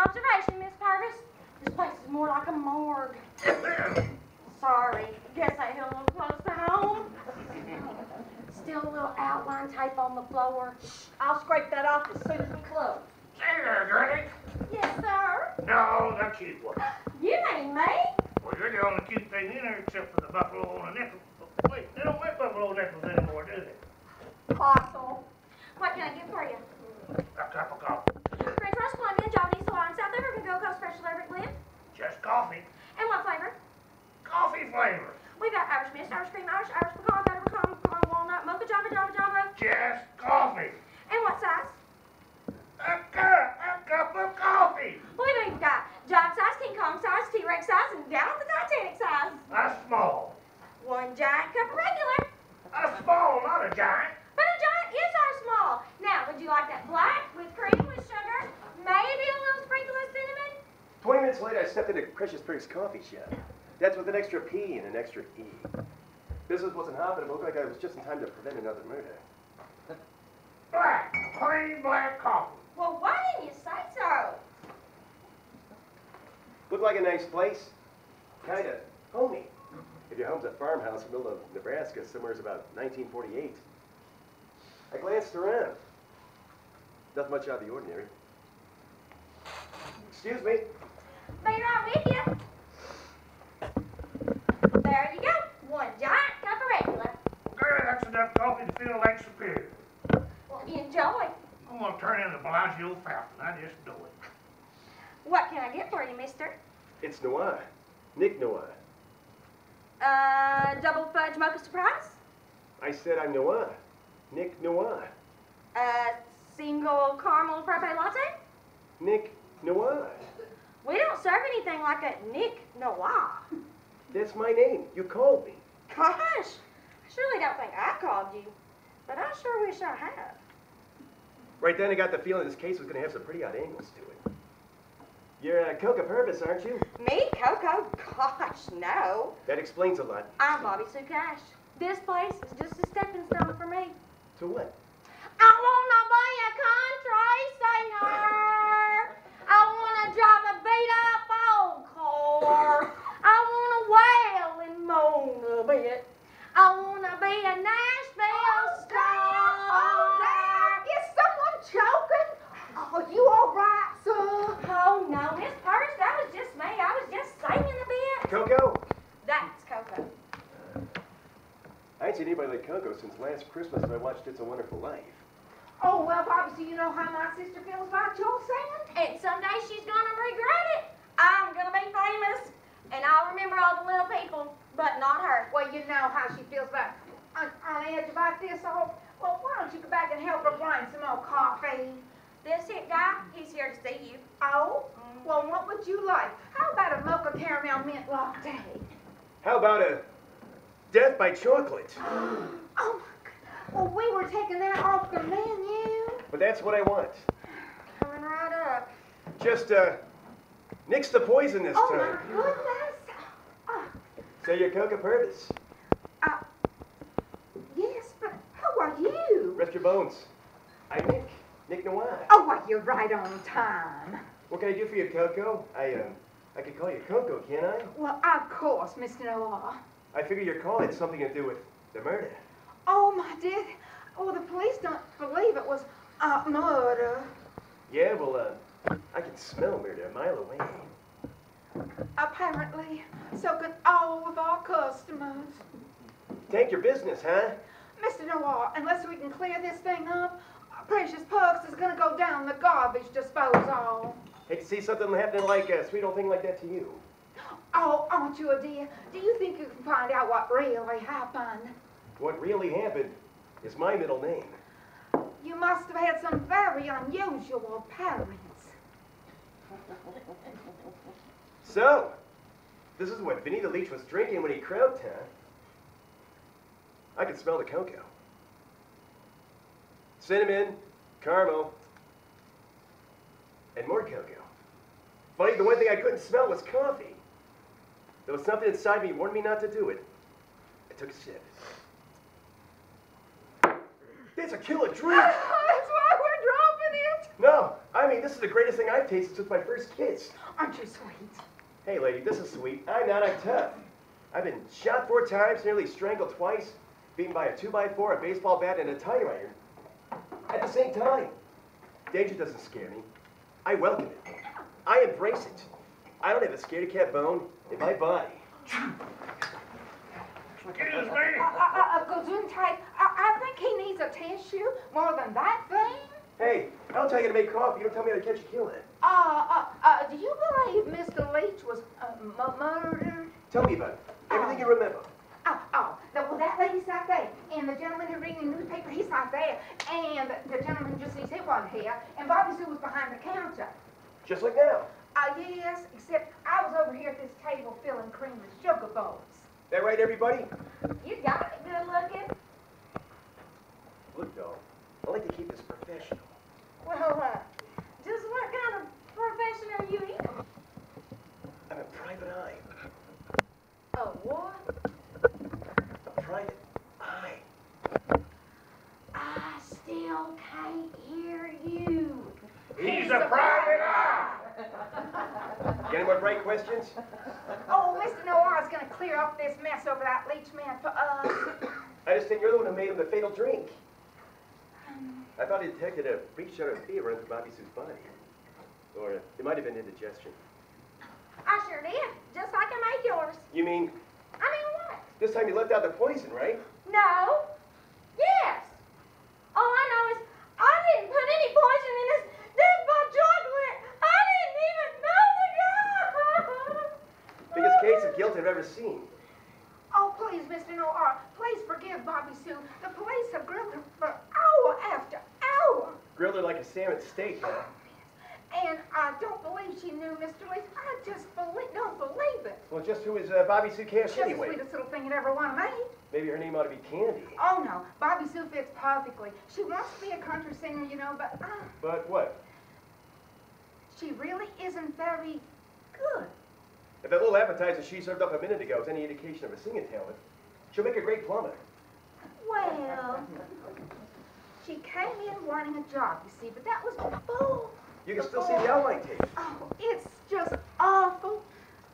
observation, Miss Purvis. This place is more like a morgue. Sorry, guess I hit a little close to home. Still a little outline tape on the floor. I'll scrape that off as soon as we close. Hey there, Granny. Yes, sir. No, the cute one. You mean me? Well, you're the only cute thing in there except for the buffalo on a nickel. Wait, they don't make buffalo nickels anymore, do they? Fossil. What can I get for you? A cup of coffee. French roast, Colombian, Japanese, Hawaiian, South African, Gold Coast, Fresh Arabic blend. Just coffee. And what flavor? Coffee flavor. We got Irish mist, Irish cream, Irish pecan, butter pecan, pecan, walnut, mocha, Java. Just coffee. And what size? A cup of coffee. We've even got giant size, King Kong size, T-Rex size, and down at the Titanic size. A small. One giant cup of regular. A small, not a giant. But a giant is our small. Now, would you like that black with cream with sugar? Maybe a little sprinkle of cinnamon? 20 minutes later, I stepped into Precious Briggs' coffee shop. That's with an extra P and an extra E. Business wasn't hopping. It looked like I was just in time to prevent another murder. Black. Plain black coffee. Well, why didn't you say so? Looked like a nice place. Kinda homey. If your home's a farmhouse in the middle of Nebraska, somewhere's about 1948. I glanced around. Nothing much out of the ordinary. Excuse me. Be right with you. There you go. One giant cup of regular. Okay, that's enough coffee to feel like superior. Well, enjoy. I'm going to turn in the Bellagio fountain. I just know it. What can I get for you, mister? It's Noir. Nick Noir. Double fudge mocha surprise? I said I'm Noir. Nick Noir. Single caramel frappe latte? Nick Noir. We don't serve anything like a Nick Noir. That's my name. You called me. Gosh, I surely don't think I called you, but I sure wish I had. Right then I got the feeling this case was going to have some pretty odd angles to it. You're Coca Purvis, aren't you? Me, Coco? Gosh, no. That explains a lot. I'm Bobby Sue Cash. This place is just a stepping stone for me. To what? I wanna be a country singer. I wanna drive a beat-up old car. I wanna wail and moan a bit. I wanna be a Nashville star. Oh, there! Is someone choking? Oh, you all right, sir? Oh, no, Miss Purvis, that was just me. I was just singing a bit. Coco? That's Coco. I ain't seen anybody like Coco since last Christmas when I watched It's a Wonderful Life. Oh, well, Bobby, so you know how my sister feels about your singing? And someday she's gonna regret it. I'm gonna be famous, and I'll remember all the little people, but not her. Well, you know how she feels about on edge about this all. Well, why don't you go back and help her grind some more coffee? This hit guy, he's here to see you. Oh? Well, what would you like? How about a mocha caramel mint latte? How about a death by chocolate? Oh, my God. Well, we were taking that off the menu. But that's what I want. Coming right up. Just, nix the poison this Oh, time. my goodness. So you're Coca Purvis. Yes, but who are you? Rest your bones. I'm Nick. Nick Noir. Oh, well, you're right on time. What can I do for you, Coco? I could call you Coco, can't I? Well, of course, Mr. Noir. I figure your call had something to do with the murder. Oh, my dear. Oh, the police don't believe it was murder. Yeah, well, I can smell murder a mile away. Apparently, so can all of our customers. Take your business, huh? Mr. Noir, unless we can clear this thing up, Precious Pugs is going to go down the garbage disposal. Hate to see something happening like a sweet old thing like that to you. Oh, aren't you a dear? Do you think you can find out what really happened? What really happened is my middle name. You must have had some very unusual parents. So, this is what Vinny the Leech was drinking when he croaked, huh? I can smell the cocoa. Cinnamon, caramel, and more cocoa. Funny, the one thing I couldn't smell was coffee. There was something inside me warned me not to do it. I took a sip. That's a killer drink! That's why we're dropping it! No, I mean, this is the greatest thing I've tasted since my first kiss. Aren't you sweet? Hey, lady, this is sweet. I'm not, I'm tough. I've been shot 4 times, nearly strangled twice, beaten by a 2x4, a baseball bat, and a tire iron. At the same time. Danger doesn't scare me. I welcome it. I embrace it. I don't have a scaredy cat bone in my body. Excuse me. Gesundheit, I think he needs a tissue more than that thing. Hey, I'll tell you to make coffee. You don't tell me how to catch a killing. Do you believe Mr. Leach was murdered? Tell me about it. Everything you remember. Well, that lady's not there. And the gentleman who reading the newspaper, he's not there. And the gentleman who just sees it wasn't here. And Bobby Sue was behind the counter. Just like now. Yes, except I was over here at this table filling cream and sugar bowls. That right, everybody? You got it good looking. Look, though, I like to keep this professional. Well, just what kind of profession are you in? I'm a private eye. A what? A private eye. I still can't hear you. He's a private eye. Got any more bright questions? Oh, Mr. Noir's gonna clear up this mess over that Leach man for us. I just think you're the one who made him the fatal drink. I thought he detected a brief shot of fever running through Bobby Sue's body. Or it might have been indigestion. I sure did, just like I made yours. You mean, I mean what? this time you left out the poison, right? No. Yes. All I know is I didn't put any poison in this but chocolate. I didn't even know the guy. Biggest case of guilt I've ever seen. Oh, please, Mr. Noir, please forgive Bobby Sue. The police have grilled her for hour after hour. Grilled her like a salmon steak, huh? And I don't believe she knew Mr. Leach. I just don't believe it. Well, just who is Bobby Sue Cash She's anyway? the sweetest little thing you'd ever want to meet. Maybe her name ought to be Candy. Oh, no. Bobby Sue fits perfectly. She wants to be a country singer, you know, but But what? she really isn't very good. If that little appetizer she served up a minute ago is any indication of a singing talent, she'll make a great plumber. Well, she came in wanting a job, you see, but that was before. You can still see the outline tape. Oh, it's just awful.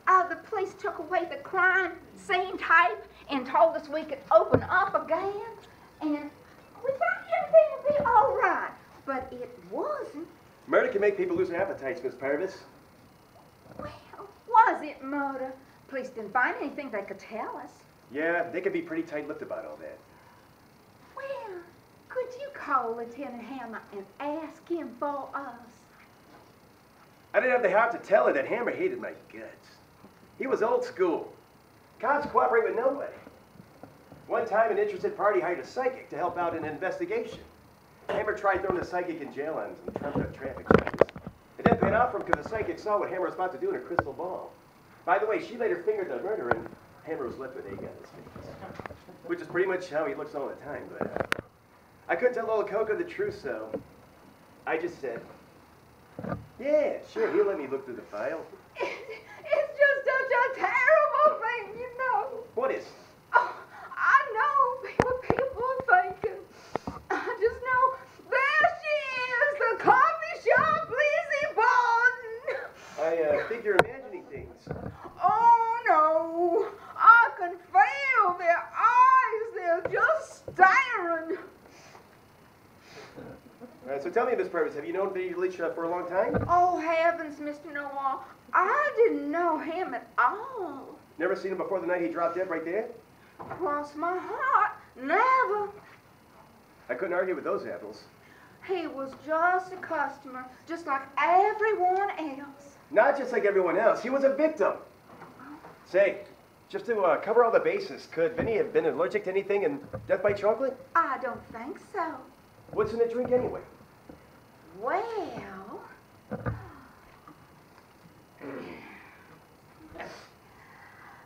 The police took away the crime scene tape and told us we could open up again. And we thought everything would be all right, but it wasn't. Murder can make people lose their appetites, Miss Purvis. Well, was it murder? Police didn't find anything they could tell us. Yeah, they can be pretty tight-lipped about all that. Well, could you call Lieutenant Hammer and ask him for us? I didn't have the heart to tell her that Hammer hated my guts. He was old school. Cops cooperate with nobody. One time, an interested party hired a psychic to help out in an investigation. Hammer tried throwing the psychic in jail on some trumped-up traffic charges. It didn't pan out for him because the psychic saw what Hammer was about to do in a crystal ball. By the way, she later fingered the murderer, and Hammer was left with egg on his face. Which is pretty much how he looks all the time, but I couldn't tell old Coco the truth, so I just said, yeah, sure, he'll let me look through the file. It's just such a terrible thing, you know. What is? Oh, I know what people are thinking. I just know there she is, the coffee shop Lizzie Borden. I think you're imagining things. Oh, no. I can feel their eyes. They're just staring. All right, so tell me, Miss Purvis, have you known Billy Leach for a long time? Oh, heavens, Mr. Noir. I didn't know him at all. Never seen him before the night he dropped dead right there? Cross my heart, never. I couldn't argue with those apples. He was just a customer, just like everyone else. Not just like everyone else. He was a victim. Say, just to cover all the bases, could Vinny have been allergic to anything and death by chocolate? I don't think so. What's in the drink anyway? Well,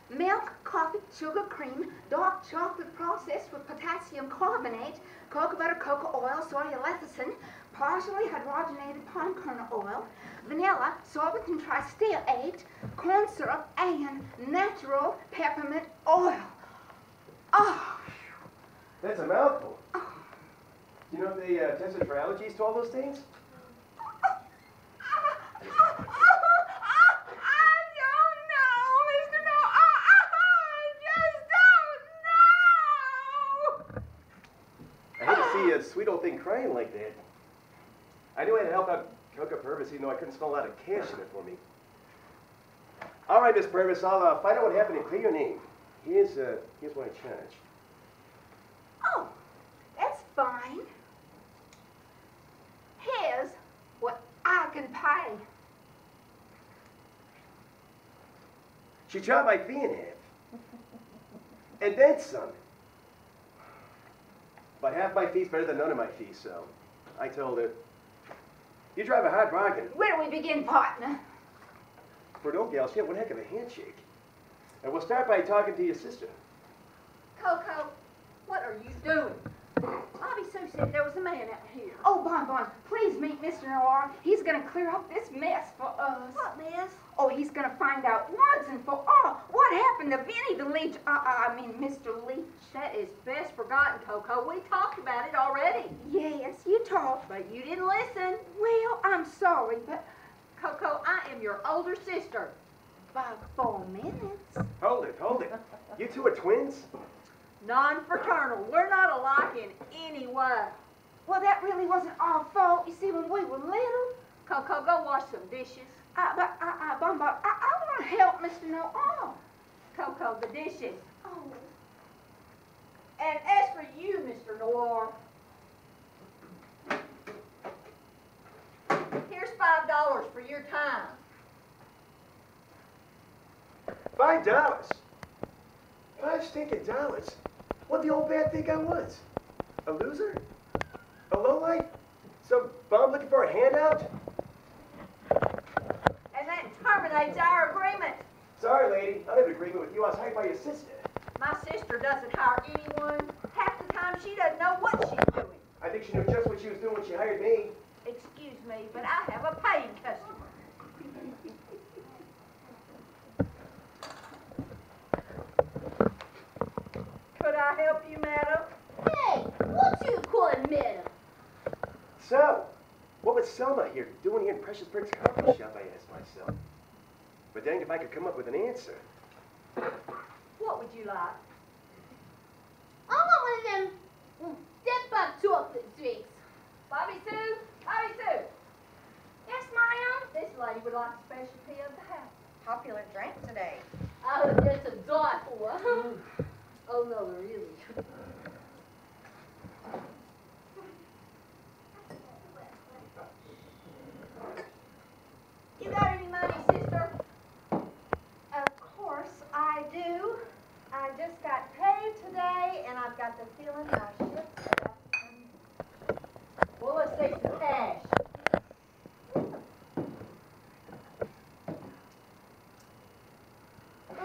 milk, coffee, sugar, cream, dark chocolate processed with potassium carbonate, cocoa butter, cocoa oil, soy lecithin, partially hydrogenated palm kernel oil, vanilla, sorbent and tristeate, corn syrup, and natural peppermint oil. Oh. That's a mouthful. Do you know if they tested for allergies to all those things? thing crying like that. I knew I had to help out Coca Purvis, even though I couldn't spell a lot of cash in it for me. All right, Miss Purvis, I'll find out what happened and clear your name. Here's what I charge. Oh, that's fine. Here's what I can pay. She chopped my fee in half. And then some. But half my fee's better than none of my fees, so I told her, you drive a hard bargain. Where do we begin, partner? For an old gal, she had one heck of a handshake. And we'll start by talking to your sister. Coco, what are you doing? Bobby Sue said there was a man out here. Oh, Bon, please meet Mr. Noir. He's gonna clear up this mess for us. What mess? Oh, he's gonna find out once and for all what happened to Benny the Leech. Mr. Leech. That is best forgotten, Coco. We talked about it already. Yes, you talked. But you didn't listen. Well, I'm sorry, but Coco, I am your older sister. by 4 minutes. Hold it. You two are twins? Non-fraternal. We're not alike in any way. Well, that really wasn't our fault. You see, when we were little, Coco, go wash some dishes. I want to help Mr. Noir. Coco, the dishes. Oh. And as for you, Mr. Noir, here's $5 for your time. $5? $5 stinking dollars? What'd the old man think I was? A loser? A lowlife? Some bum looking for a handout? And that terminates our agreement. Sorry, lady. I don't have an agreement with you. I was hired by your sister. My sister doesn't hire anyone. Half the time she doesn't know what she's doing. I think she knew just what she was doing when she hired me. Excuse me, but I have a paying customer. Could I help you, madam? Hey, what you calling madam? So, what was Selma here doing here in Precious Bricks coffee shop, I asked myself. But dang if I could come up with an answer. What would you like? I want one of them step-up chocolate drinks. Bobby Sue? Bobby Sue! Yes, ma'am? This lady would like a specialty of the house. Popular drink today. Oh, that's a die for. Oh, no, really. You got any money, sister? Of course I do. I just got paid today, and I've got the feeling our ship's about to come. Well, let's take some cash.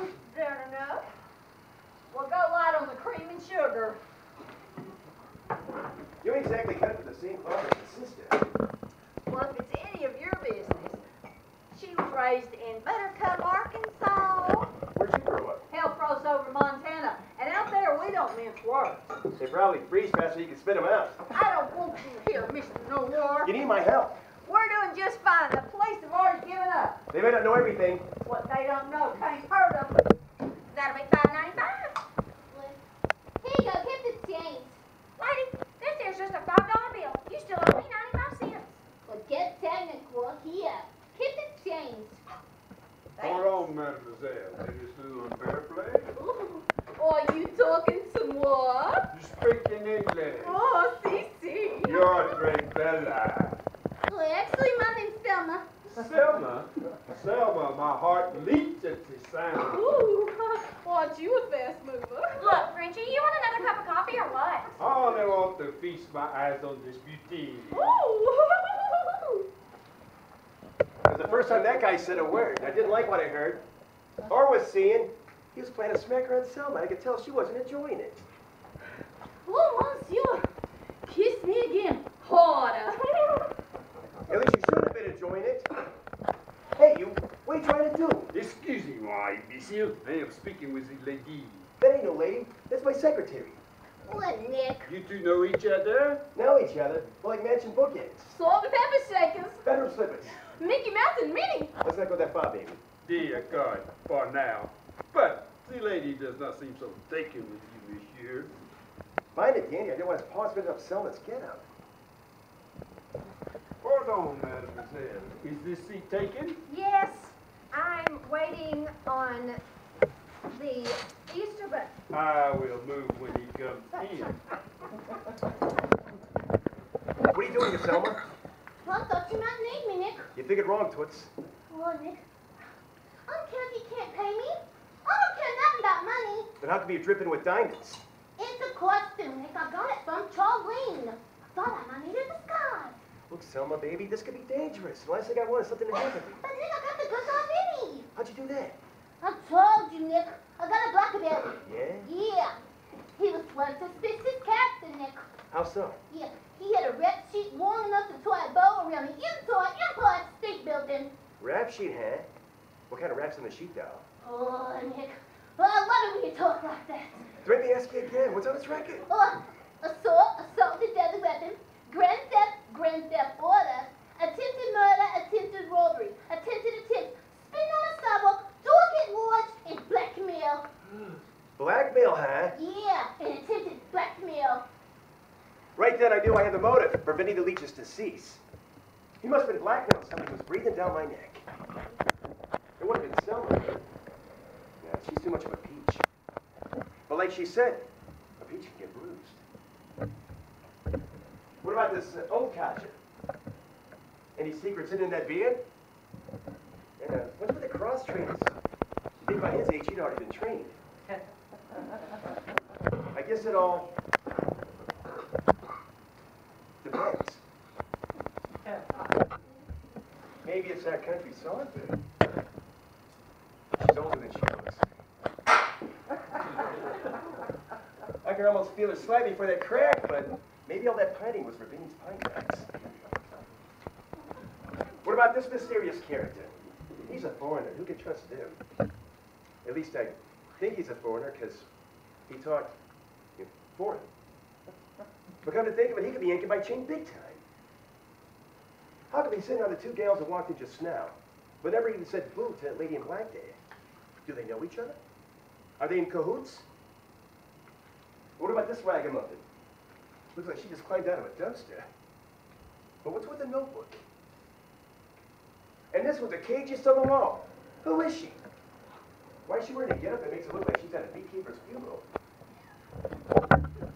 Is that enough? Well, go light on the cream and sugar. You ain't exactly cut from the same cloth as your sister. Well, if it's any of your business, she was raised in Buttercup, Arkansas. Where'd you grow up? Hell froze over Montana. And out there, we don't mince words. They probably freeze fast so you can spit them out. I don't want you here, Mr. Noir. You need my help. We're doing just fine. The police have already given up. They may not know everything. What they don't know can't hurt them. That'll be $5.95. Here you go, keep the change. Lady, this here's just a $5 bill. You still owe me 95 cents. Well, get technical here. Keep the change. Hold on, mademoiselle. Is this little unfair play? Are you talking some what? You speak in English. Oh, si. You're a great Bella. Well, actually, my name's Selma. Selma? Selma, my heart leaps at the sound. Ooh, aren't you a fast mover? Look, Frenchie, you want another cup of coffee or what? I only want to feast my eyes on this beauty. Ooh. It was the first time that guy said a word. I didn't like what I heard. Or was seeing. He was planning to smack her on Selma. I could tell she wasn't enjoying it. Oh, monsieur. Kiss me again. Harder. At least you should have been enjoying it. Hey, you, what are you trying to do? Excusez-moi, monsieur. I am speaking with the lady. That ain't no lady. That's my secretary. What, Nick? You two know each other? Know each other. We're like matching bookends. Salt and pepper shakers. Bedroom slippers. Mickey Mouse and Minnie. Let's not go that far, baby. Dear God, for now. But the lady does not seem so taken with you, monsieur. Mind it, Danny. I didn't want his paw spitting up Selma's get out. Pardon, mademoiselle. Is this seat taken? Yes, I'm waiting on the Easter bunny. I will move when he comes in. What are you doing here, Selma? Well, I thought you might need me, Nick. You figured wrong, Toots. Well, Nick, I don't care if you can't pay me. I don't care nothing about money. Then how come you're dripping with diamonds? It's a costume, Nick. I got it from Charlene. I thought I might need a disguise. Look, Selma, baby, this could be dangerous. The last thing I want is something to happen to you. But Nick, I got the goods already. How'd you do that? I told you, Nick. I got a blackberry. Yeah? Yeah. He was one suspicious captain, Nick. How so? Yeah. He had a red sheet long enough to tie a bow around the entire Empire State Building. Rap sheet, huh? What kind of rap's on the sheet, doll? Oh, Nick. Well, I love it when you talk like that. Let me ask you again. What's on this record? Oh, assault with a deadly weapon, grand theft order, attempted murder, attempted robbery, attempted attempt, spin on a sidewalk, door get lodged, and blackmail. Blackmail, huh? Yeah, and attempted blackmail. Right then I knew I had the motive for Vinny the Leech's decease. He must have been blackmailing somebody who was breathing down my neck. It would have been Selma. Yeah, she's too much of a peach. But like she said, a peach can get bruised. What about this old codger? Any secrets hidden in that beard? And what's with the cross trainers? You think by his age he'd already been trained. I guess it all depends. Maybe it's that country songbird. She's older than she looks. I can almost feel her slightly for that crack, but maybe all that planting was for Vinny's pine cracks. What about this mysterious character? He's a foreigner. Who can trust him? At least I think he's a foreigner because he talked foreign. But come to think of it, he could be yanking my chain big time. How could he sitting on the two gals that walked in just now, but never even said boo to that lady in black there? Do they know each other? Are they in cahoots? What about this ragamuffin? Looks like she just climbed out of a dumpster. But what's with the notebook? And this was the cagiest of them all. Who is she? Why is she wearing a getup that makes it look like she's at a beekeeper's funeral?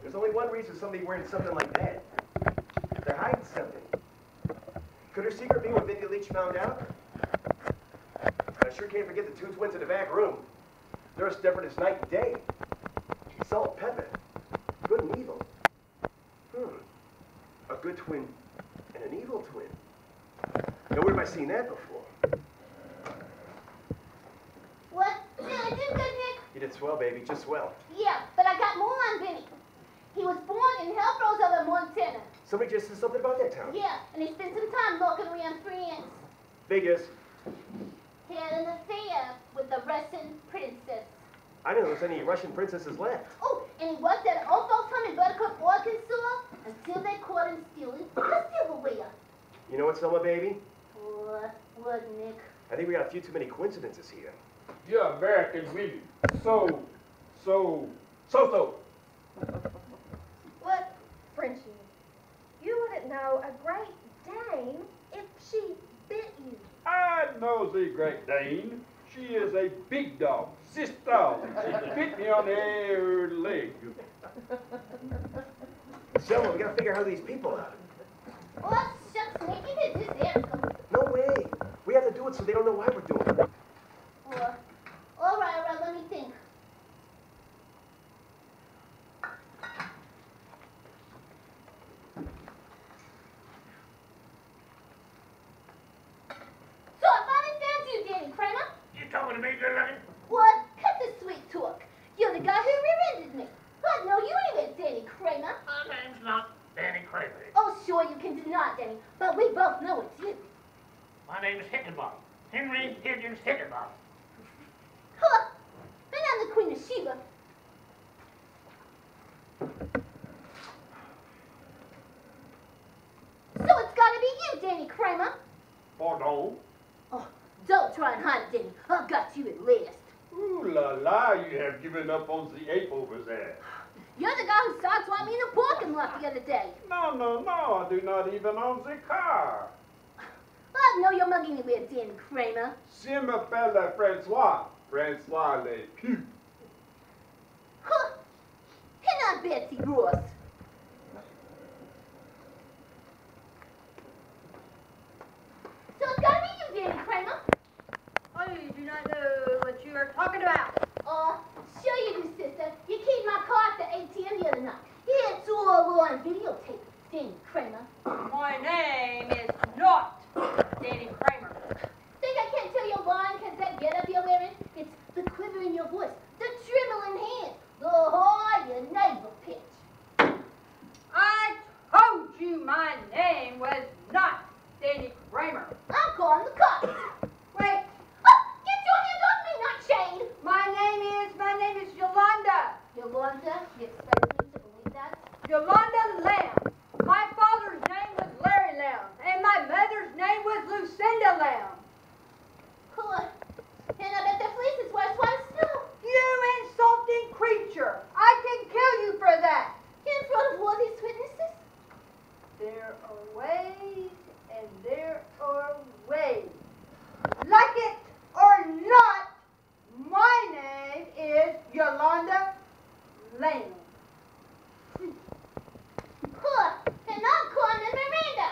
There's only one reason somebody wearing something like that. They're hiding something. Could her secret be what Vinny Leach found out? I sure can't forget the two twins in the back room. They're as different as night and day. Salt, pepper, good and evil. A good twin and an evil twin. Now, where have I seen that before? What? Did I do good, Nick? You did swell, baby, just swell. Yeah, but I got more on Vinny. He was born in Hellrose, Montana. Somebody just said something about that town. Yeah, and he spent some time walking around France. Figures. He had an affair with the Russian princess. I didn't know there was any Russian princesses left. Oh, and he worked at an old folks' home in Buttercup, Arkansas, until they caught him stealing the silverware. You know what, Selma, baby? What, Nick? I think we got a few too many coincidences here. You're American women. So. What, Frenchie? You wouldn't know a Great Dane if she bit you. I know the Great Dane. She is a big dog, sis dog. She bit me on the leg. Selma, we gotta figure out who these people are. Oh, shucks, Nick, you did this there. No way. We have to do it so they don't know why we're doing it. All right, let me think. So I finally found you, Danny Kramer. You talking to me, good looking? What? Cut the sweet talk. You're the guy who rear-ended me. But no, you ain't Danny Kramer. My name's not Danny Kramer. Oh, sure, you can deny it, Danny, but we both know it's you. My name's Hickenbottom. Henry Higgins Hickenbottom. Huh? And I'm the Queen of Sheba. So it's gotta be you, Danny Kramer. Pardon? Oh, don't try and hide it, Danny. I've got you at last. Ooh la la, you have given up on the ape over there. You're the guy who sideswiped me in the parking lot the other day. No, I do not even own the car. I know you're mugging me with Danny Kramer. Je m'appelle Francois. Francois le Pew. Huh. And I'm Betsy Ross. So it's gotta be you, Danny Kramer. I do not know what you are talking about. Sure you do, sister. You keyed my car at the ATM the other night. Yeah, it's all on videotape, Danny Kramer. My name is not Danny Kramer. Think I can't tell you're lying because that getup you're wearing? It's the quiver in your voice, the trembling hand, the higher navel pitch. I told you my name was not Danny Kramer. I'm calling the cops. Wait, Oh, get your hand off me, not Shane. my name is Yolanda. Yolanda, you expect me to believe that? Yolanda Lamb. My father's name was Larry Lamb, and my mother's name was Lucinda Lamb. Cool. And I bet the fleece is worth one snow. You insulting creature! I can kill you for that. In front of all these witnesses? There are ways and there are ways. Like it or not, my name is Yolanda Lamb. Cool. And I'm calling Miranda.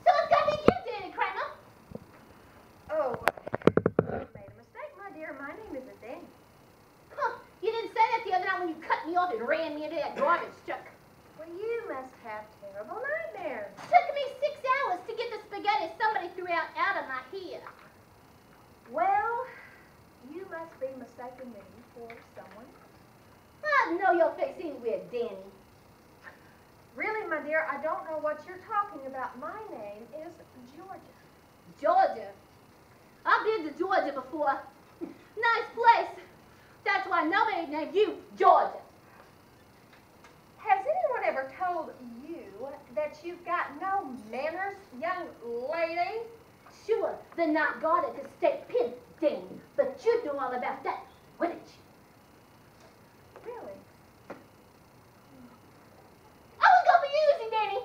So it's gotta be you, Danny Kramer. Oh, you made a mistake, my dear. My name isn't Danny. Huh. You didn't say that the other night when you cut me off and ran me into that garbage truck. Well, you must have terrible nightmares. Took me 6 hours to get the spaghetti somebody threw out of my hair. Well, you must be mistaking me for someone. I know your face anywhere, Danny. Really, my dear, I don't know what you're talking about. My name is Georgia. Georgia. I've been to Georgia before. Nice place. That's why nobody named you Georgia. Has anyone ever told you that you've got no manners, young lady? Sure, they're not guarded at the state pen, Danny, but you know all about that, wouldn't you? Really? I was gonna be using, Danny.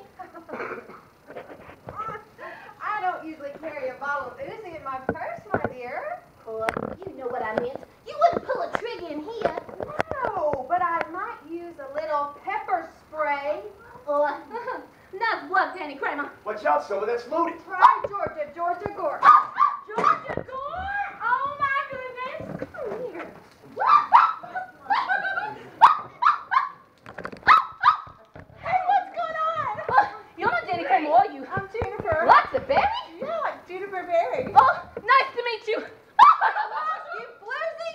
I don't usually carry a bottle of Uzi in my purse, my dear. Cool. You know what I meant. You wouldn't pull a trigger in here. No, but I might use a little pepper spray. Or, not what, Danny Kramer. Watch out, Silver, that's loaded. Right, Georgia, Georgia Gore. Georgia Gore? Oh, my goodness. Come here. Hey, what's going on? You're not Danny Kramer, are you? I'm Juniper. What's the berry? Yeah, like Juniper Berry. Oh, nice to meet you. You floozy.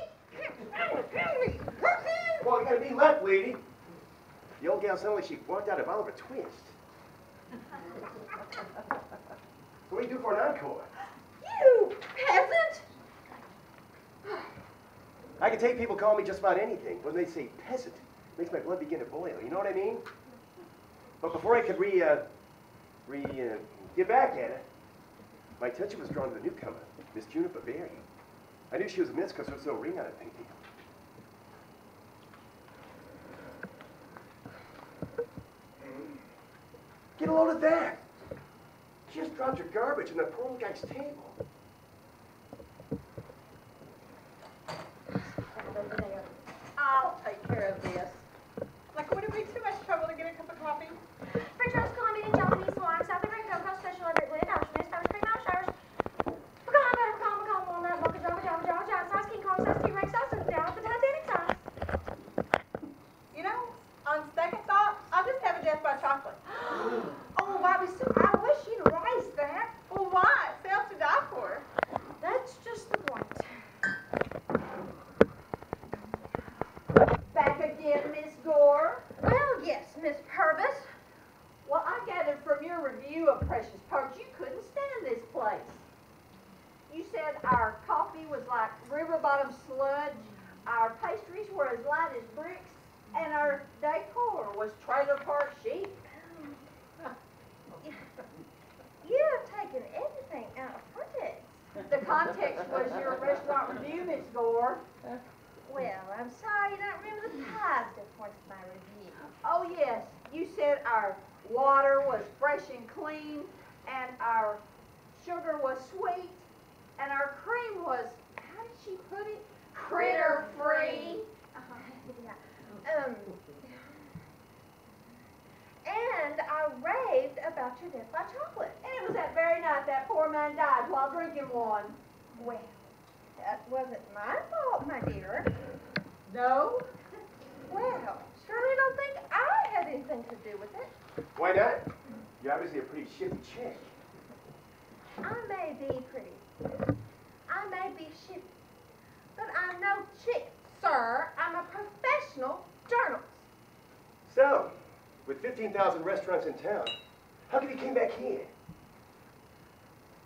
Well, you gotta be left, lady. The old gal sounded like she walked out of Oliver Twist. So what do you do for an encore? You peasant. I can take people calling me just about anything. When they say peasant, it makes my blood begin to boil. You know what I mean? But before I could get back at it, my attention was drawn to the newcomer, Miss Juniper Berry. I knew she was a miss because there was no ring on her pinky. Get a load of that. She just dropped her garbage on the poor old guy's table. I'll take care of this. Like, would it be too much trouble to get a cup of coffee? French roast, Colombian, Japanese, Hawaiian, South American, cocoa, special, Everett, blend, Irish, mist, Irish cream, Irish, pecan, butter, pecan, walnut, mocha, java, giant size, King Kong size, T-Rex size, and down at the Titanic size. You know, on second thought, I'll just have a death by chocolate. Oh, Bobby Sue, I wish you'd erase that. Well, why? It sells to die for. That's just the point. Back again, Miss Gore. Well, yes, Miss Purvis. Well, I gathered from your review of Precious Pearls you couldn't stand this place. You said our coffee was like river bottom sludge, our pastries were as light as bricks, and our decor was trailer park chic. You have taken everything out of context. The context was your restaurant review, Miss Gore. Well, I'm sorry you don't remember the positive points of my You said our water was fresh and clean, and our sugar was sweet, and our cream was, how did she put it? Critter free. And I raved about your death by chocolate. And it was that very night that poor man died while drinking one. Well, that wasn't my fault, my dear. No? Well, surely don't think I had anything to do with it. Why not? You're obviously a pretty shifty chick. I may be pretty. I may be shifty. But I'm no chick, sir. I'm a professional journalist. So, with 15,000 restaurants in town, how come you came back here?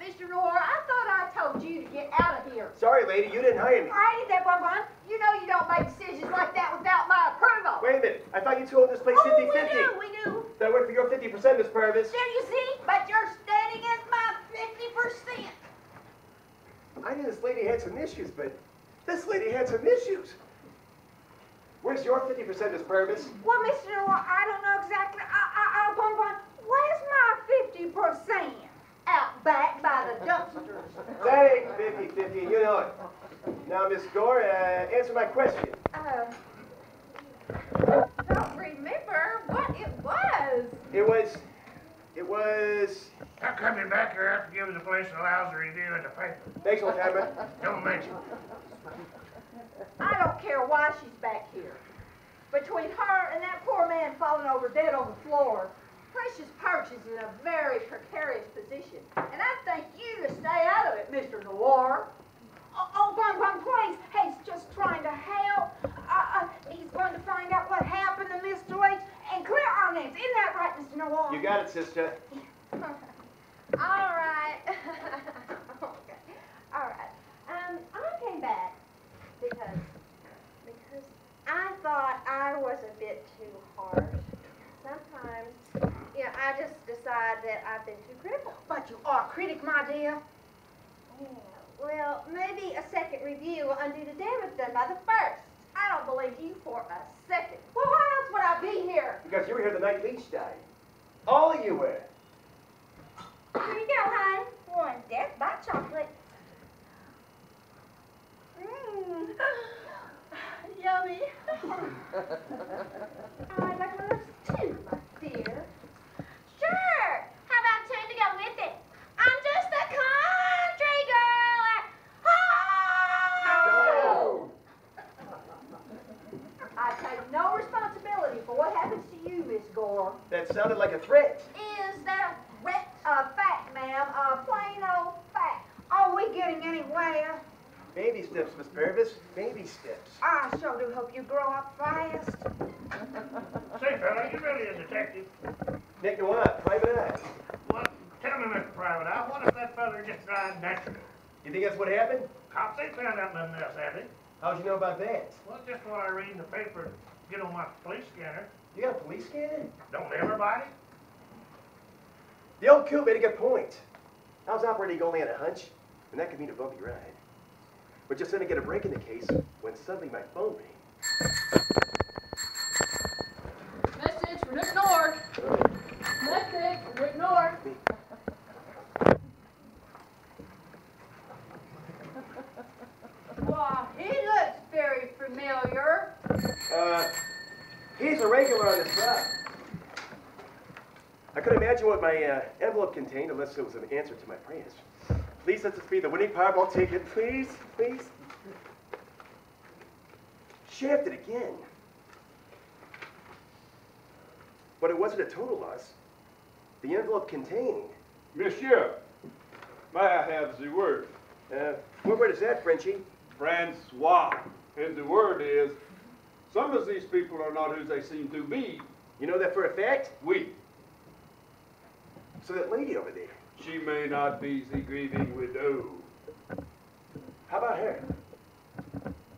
Mr. Noir, I thought I told you to get out of here. Sorry, lady, you didn't hire me. I ain't that bonbon. You know you don't make decisions like that without my approval. Wait a minute. I thought you two owned this place 50-50. Oh, we do. Then I work for your 50%, Miss Purvis. There you see? But you're standing against my 50%. I knew this lady had some issues, but this lady had some issues. Where's your 50%, Miss Purvis? Well, Mr. Noir, I don't know exactly. Bonbon, where's my 50%? Out back by the dumpsters. That ain't 50-50, and you know it. Now, Miss Gore, answer my question. Don't remember what it was. It was... How come you're back here after giving the place a lousy review in the paper? Thanks, old timer. Don't mention. I don't care why she's back here. Between her and that poor man falling over dead on the floor, Precious Perch is in a very precarious position. And I think you to stay out of it, Mr. Noir. Oh, Bonbon, please. He's just trying to help. He's going to find out what happened to Mr. H and clear our names. Isn't that right, Mr. Noir? You got it, sister. All right. Okay. All right. I came back because I thought I was a bit too harsh. Sometimes, I just decide that I've been too critical. But you are a critic, my dear. Yeah. Well, maybe a second review will undo the damage done by the first. I don't believe you for a second. Well, why else would I be here? Because you were here the night Leach died. All of you were. Here you go, honey. One death by chocolate. Mmm. Yummy. I'd like one of those too, my dear. Sure. How about two to go with it? I'm just a country girl. No! I take no responsibility for what happens to you, Miss Gore. That sounded like a threat. Is that a threat? A fact, ma'am. A plain old fact. Are we getting anywhere? Baby steps, Miss Purvis. Baby steps. I sure do hope you grow up fast. Say, fella, you really a detective? Nick Noir, private eye. Well, tell me, Mr. Private Eye, what if that fella just died naturally? You think that's what happened? Cops ain't found out nothing else, have they? How'd you know about that? Well, just what I read in the paper, get on my police scanner. You got a police scanner? Don't everybody? The old coot made a good point. I was operating only on a hunch, and that could mean a bumpy ride. But just then I get a break in the case when suddenly my phone rings. Message from Nick North. Message from Nick North. Why, he looks very familiar. He's a regular on this job. I couldn't imagine what my envelope contained unless it was an answer to my prayers. Please let this be the winning Powerball ticket, please, please. Shafted again. But it wasn't a total loss. The envelope contained. Monsieur, may I have the word? What word is that, Frenchie? Francois. And the word is, some of these people are not who they seem to be. You know that for a fact? We. So that lady over there, She may not be the grieving widow. how about her?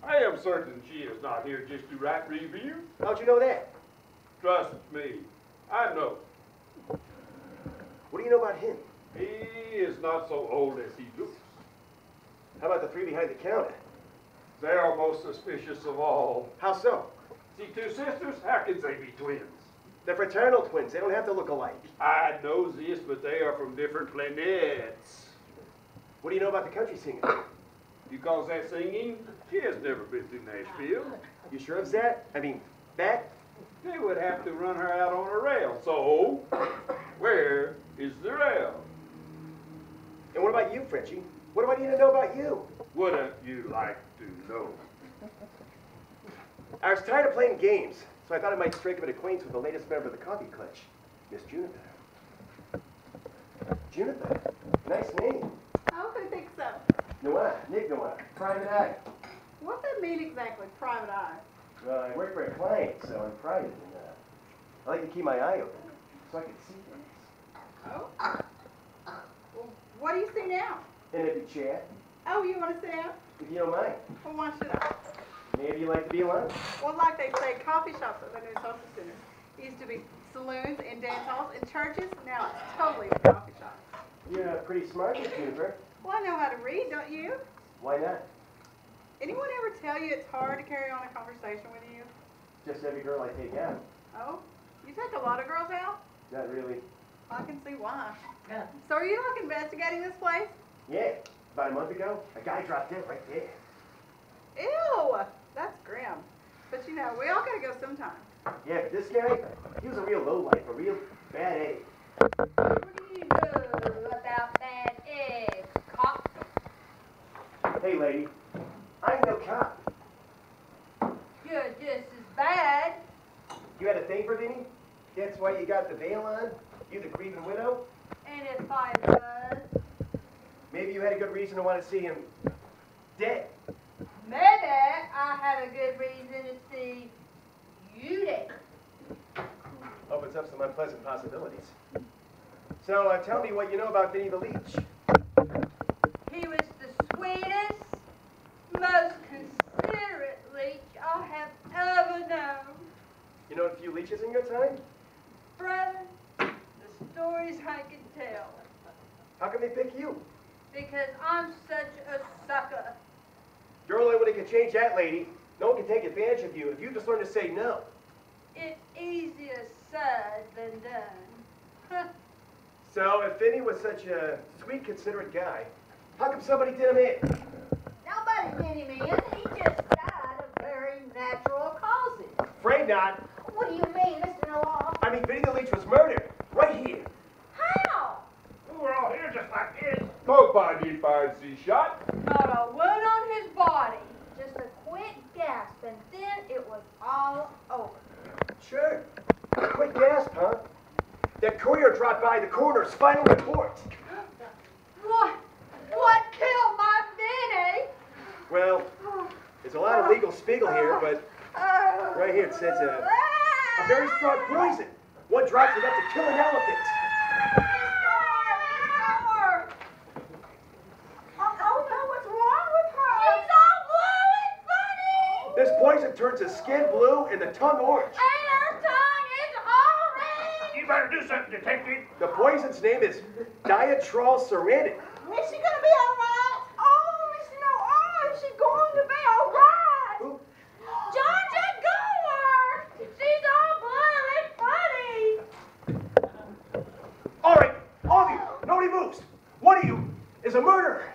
I am certain she is not here just to write review. How'd you know that? Trust me, I know. What do you know about him? He is not so old as he looks. How about the three behind the counter? They are most suspicious of all. How so? See, two sisters, how can they be twins? They're fraternal twins. They don't have to look alike. I know this, but they are from different planets. What do you know about the country singing? You call that singing? She has never been to Nashville. You sure of that? I mean, that? They would have to run her out on a rail. So, where is the rail? And what about you, Frenchie? What do I need to know about you? Wouldn't you like to know? I was tired of playing games, so I thought I might strike up an acquaintance with the latest member of the coffee clutch, Miss Juniper. Juniper, nice name. Oh, who thinks so? Noah, Nick Noah, private eye. What's that mean exactly, private eye? Well, I work for a client, so I'm private, and I like to keep my eye open so I can see things. Oh. Well, what do you see now? An empty chair, Oh, you want to sit down? if you don't mind. Well, why should I? Maybe you like to be alone. Well, like they say, coffee shops at the new social center. It used to be saloons and dance halls and churches. Now it's totally a coffee shop. You're pretty smart, Miss Juniper. Well, I know how to read, don't you? Why not? Anyone ever tell you it's hard to carry on a conversation with you? Just every girl I take out. Oh, you take a lot of girls out? Not really. I can see why. So are you like investigating this place? Yeah, about a month ago, a guy dropped dead right there. Ew, that's grim. But you know, we all gotta go sometime. Yeah, but this guy, he was a real lowlife, a real bad egg. What do you know about that egg, cop? Hey, lady, I'm no cop. You're just as bad. You had a thing for Vinny? That's why you got the veil on? You the grieving widow? And if I was, Maybe you had a good reason to want to see him dead. maybe I had a good reason to see you dead. Opens up some unpleasant possibilities. So tell me what you know about Vinny the Leech. He was the sweetest, most considerate leech I have ever known. You know a few leeches in your time? Brother, the stories I can tell. How come they pick you? Because I'm such a sucker. You're the only one that can change that, lady. No one can take advantage of you if you just learn to say no. It's easier said than done. So if Vinny was such a sweet, considerate guy, how come somebody did him in? Nobody did him in. He just died of very natural causes. Afraid not. What do you mean, Mr. Noah? I mean, Vinny the Leech was murdered. Right here. How? We're all here just like this. Nobody finds the shot. Not a wound on his body. Just a quick gasp, and then it was all over. Sure. Quick gasp, huh? That courier dropped by the coroner's final report. What killed my Vinny? Well, there's a lot of legal spiegel here, but right here it says a very strong poison. One drops enough to kill an elephant. Oh no, what's wrong with her? She's all blue and funny! This poison turns the skin blue and the tongue orange. And her tongue is orange! You better do something, detective. The poison's name is diatrolceranic. Is she gonna be alright? Oh, Mr. Noah, she's going to be alright! Who? Georgia Gore! She's all blue and funny! All right, all of you, nobody moves. One of you is a murderer.